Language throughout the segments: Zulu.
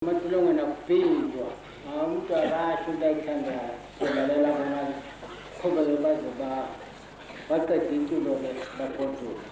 Matulungan na pinto, umuntu arasho ndayikhanda selalela bona khobele baze baqede intulo le bagoduka.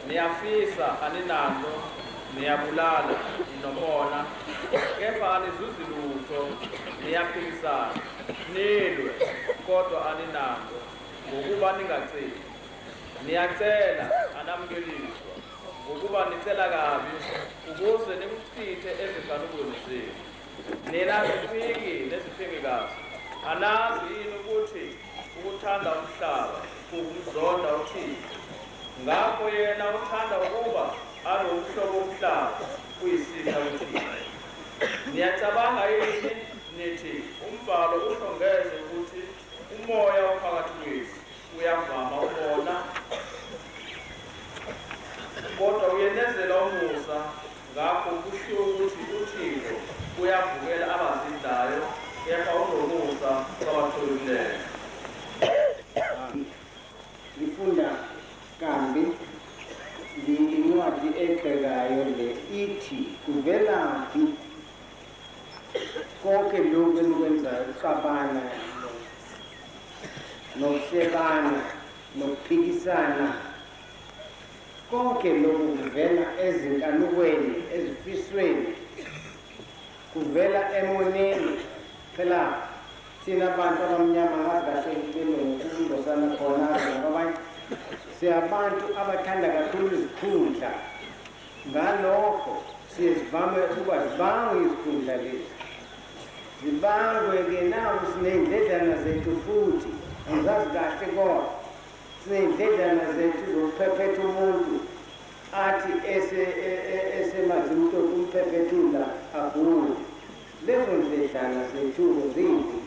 Niyafisa aninando niyabulala inobona kepha anizuzi lutho niyaphikisana nilwe kodwa aninando ngokuba ningaceli niyacela anamukeliswa ngokuba nicela kabi ukuze nimchithe ezihlalukweni zenu nina zifiki nezifingikazi anazi yini ukuthi ukuthanda umhlaba kukumzonda uThixo ngakho yena uthanda ukuba alomhlobo womhlaba kuyisitha kuThixo. Niyacabanga yini nithi umbhalo uhlongeze ukuthi umoya ophakathi kwethu uyavama ukona kodwa uyenezela umusa ngakho kusho ukuthi uThixo uyavukela abazindayo kepha unomusa kwabatholileyo. Ngifunda kambi incwadi egxekayo le ithi kuvelaphi konke lokhu enikwenzayo ukuxabana nokuhlekana nokuphikisana konke lokhu kuvela ezinkanukweni ezifisweni kuvela emoneni phela thina abantu abamnyama ngazi kahle belongokuzosana khona nabanye siyabantu abathanda kakhulu izikhundla ngalokho siyezivame ukuba zibangwe izikhundla lezi zibangwe-ke nawo siney'ndledlana zethu futhi angizazi kahle kodwa siney'ndledlana zethu zokuphephetha umuntu athi esemazi umuntu ukumphephethula agule. Lezo ndledlana zethu zimbi.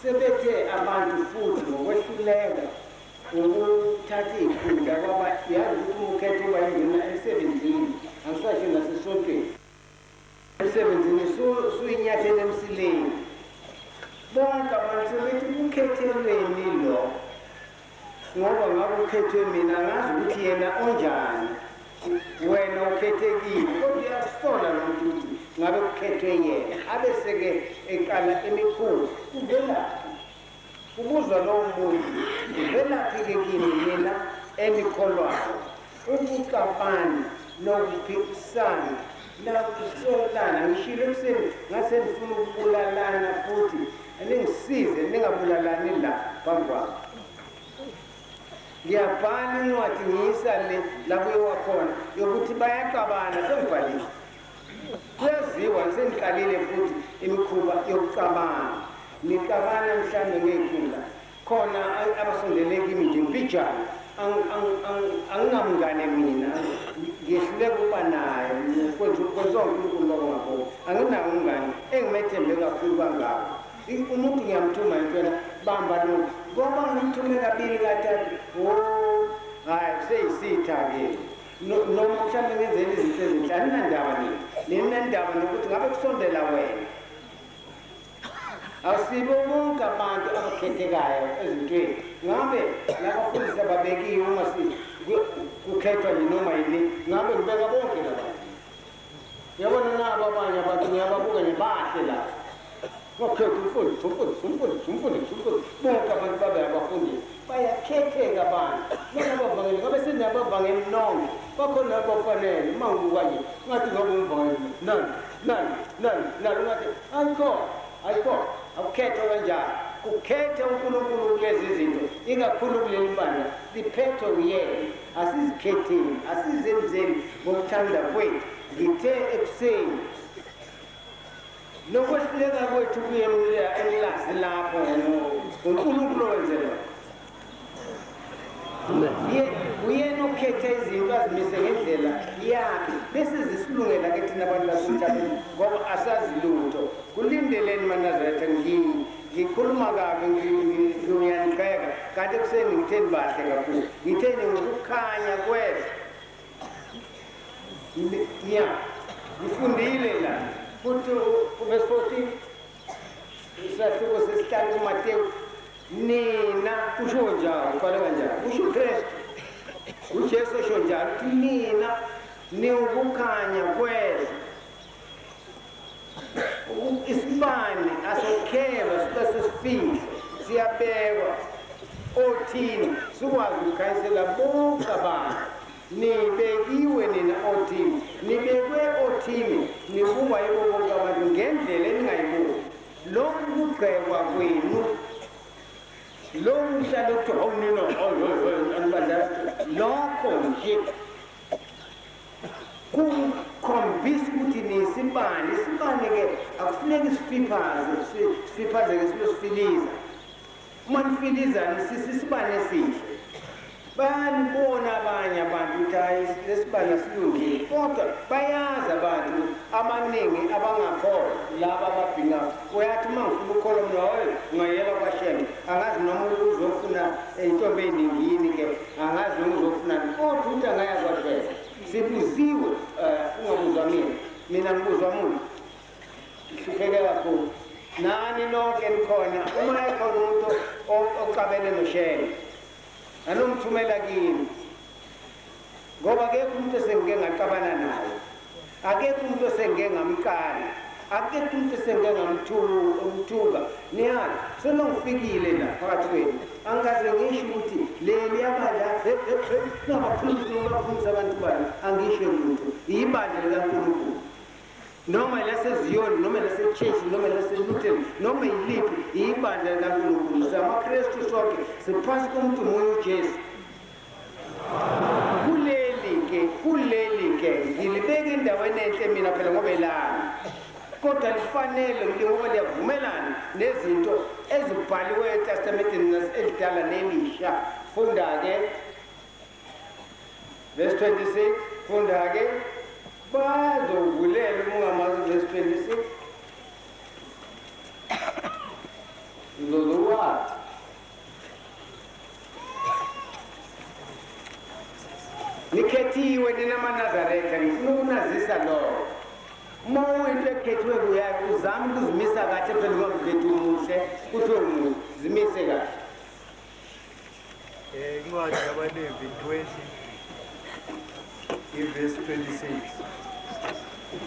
Sebethe abantu futhi ngokwehluleka ukuthatha iy'khundla kwaba yazi ukuthi ukhetha uba ingena emsebenzini angisasho nasesontweni emsebenzini suyinyathela emsileni. Bonke abantu sebethi ukhethelweni lo ngoba ngabe ukhethwe mina ngazi ukuthi yena onjani wena ukhethekile kodwa uyasola nomuntu ukuthi ngabe kukhethwe yena abese-ke eqala emikhulu uvelaphi kubuzwa lowo muntu uvelaphi-ke kimi mina emikholwayo ukuxabana nokuphikisana nakusolana. Ngishilo ekuseni ngase ngifuna ukubulalana futhi ningisize ningabulalani la phambi kwami. Ngiyabhala incwadi ngiyisa le lakuyiwa khona yokuthi bayaxabana sengibhalile. Kuyaziwa sengiqalile futhi imikhuba yokuxabana. Nixabana mhlawumbe ngey'khundla khona abasondele kimi nje mbijana angingamngane mina ngiyehluleka ukuba naye kwenziwa uNkulunkulu lokho anginawo umngane engimethembe kakhulu kangako. Umuntu ngiyamthuma yintwena bamba lo ngoba ngimthume kabili kathathu hayi seyisitha-ke noma mhlawumbe ngenzela izinto ezinhle aninandaba ninendaba nokuthi ngabe kusondela wena. Asibo bonke abantu abakhethekayo ezintweni ngabe labafundisi ababekiwe uma kukhethwa noma yini ngabe ngibeka bonke labantu. Yabona nabo abanye abantu ngiyababuka nje bahle la bakhetha umfundisi bonke abantu babe abafundisi bayakhetheka abantu nabavangeli ngabe sinabavangeli nonke bakhona abafanele uma ngikanye ngathi ngabe umvangeli nani ungathi ayikho akukhethwa kanjani. Kukhetha uNkulunkulu kulezi zinto ikakhulu kuleli bandla liphethwe uyena. Asizikhetheni asizenzeli ngokuthanda kwethu. Ngithe ekuseni nokwehluleka kwethu kuyemla emlazi lapho uNkulunkulu wenzela uyena okhetha izinto azimise ngendlela yakhe bese zisilungela ke thina abantu basemhlabeni ngoba asazi lutho. Kulindeleni manazaretha ngikhuluma kabi ngiyanikeka kanti ekuseni ngitheni bahle kakhulu ngitheni ngokukhanya kwethu ngifundile la futhi verse 14 isahluko sesihlanu kuMateyu nina kusho njalo ubhala kanjani usho uKristu uJesu usho njalo uthi nina niwukukhanya kwethu. Isibani asokhelwa sibe sesifihle siyabekwa othini sikwazi ukukhanyisela bonke abantu. Nibekiwe nina othini nibekwe othini nibukwa yibo bonke abantu ngendlela eningayibuki. Lokhu kugxekwa kwenu lokhu kuhlala ukuthi awunina anibandla lokho nje kukhombisa ukuthi nisibani. Isibani-ke akufuneki sifiphaze-ke silosifiliza. Uma nifilizani sisibani esihle bayanibona abanye abantu ukuthi hayi lesibani asilungile kodwa bayazi abantu abaningi abangakholwa laba ababhingayo. Uyathi uma ngifuna ukukholwa mina hoyo ungayela kwaShembe angazi noma uzofuna intombi ey'ningini-ke angazi noma uzofunani kodwa ukuthi angaya kwaShembe sibuziwe. Ungabuzwa mina ngibuzwa muntu ngihlupheke kakhulu nani nonke nikhona. Uma ekhona umuntu ocabene noShembe anomthumela kimi ngoba akekho umuntu esengike ngaxabana naye, akekho umuntu esengike ngamqala, akekho umuntu esengike ngamthuka. Niyazi senongifikile la phakathi kwenu angikaze ngisho ukuthi leli yabandla nabakhulumisa abantu bani angisho lutho. Yibandla likaNkulunkulu noma laseziyoni noma lasechechi noma laselutheni noma yiliphi yibandla likaNkulunkulu. SamaKristu sonke siphansi komuntu munye uJesu. Kuleli-ke ngilibeka endaweni enhle mina phela ngoba elami kodwa lifanele ngoba liyavumelana nezinto ezibhaliweyo eTestamenteni elidala nelisha funda ke verse 26 funda ke bazovulela ungamazi verse 26 uzozwathi nikhethiwe nina maNazaretha ngifuna ukunazisa lo uma uyinto ekhethiwe kuyakho uzama ukuzimisa kahle phela ungamkhethi umuhle kuthiwe uzimise kahle incwadi yabaLevi 20 verse 26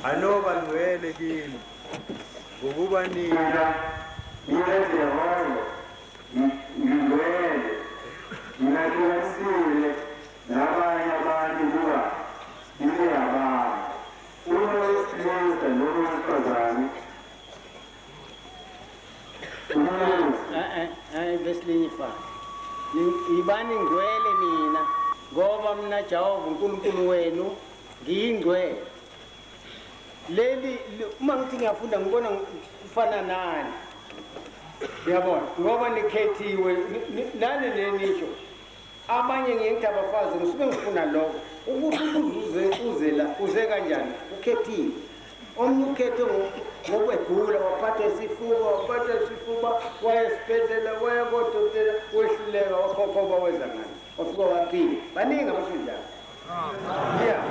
anoba ngcwele kini ngokuba nina Yehova ngingcwele ngingahlukanisile nabanye abantu kuba nibe abantu uma wesilisa noma wesifazane besinye fa ibani ngcwele mina ngoba mina Jehova uNkulunkulu wenu ngiyingcwele leli uma ngithi ngiyafunda ngibona kufana nani uyabona ngoba nikhethiwe nani lenisho abanye ngithi abafazi ngisuke ngifuna lokho ukuthi uze kanjani ukhethiwe omnye ukhethe ngokwegula waphatha isifuba waya esibhedlela waya kodokotela wehluleka wakhopha weza ngani wafika waphila baningi abasenjalo yeah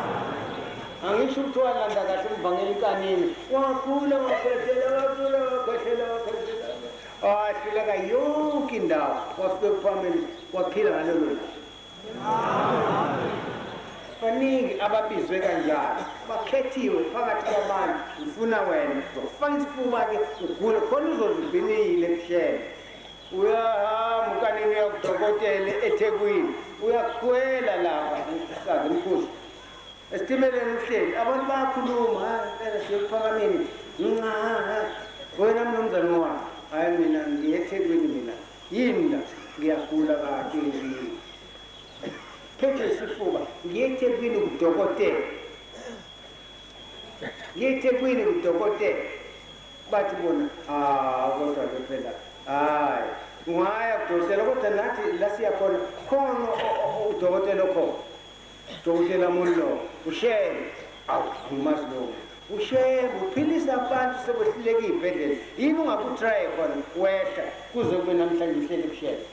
angisho ukuthi walanda kahle umvangeli kanini wakhula wakhwehlela wahluleka yonke indawo wafike kuphambili waphila ngalelo baningi ababizwe kanjalo bakhethiwe phakathi kwabantu ngifuna wena uzofaka isifuba-ke ugule khona uzozivinile kushela uyahamba ukanini uyakudokotela eThekwini uyakhwela lapha sazi mkhosi esitimeleni uhleli abantu bayakhuluma phela siyokuphakameni wena mnumzane wami hayi mina ngiyeThekwini mina yini la ngiyagula kahle nje phethe isifuba ngiyeThekwini kudokotela ngiyeThekwini kudokotela bathi bona kodwa ke phela hayi ungaya kudokotela kodwa nathi la siyakhona khona udokotela khona dokotela mullo ushele angimazi lo ushele uphilisa abantu sebehluleka izibhedlela yini ungakutry khona wehla kuze kube namhlanje uhleli kushele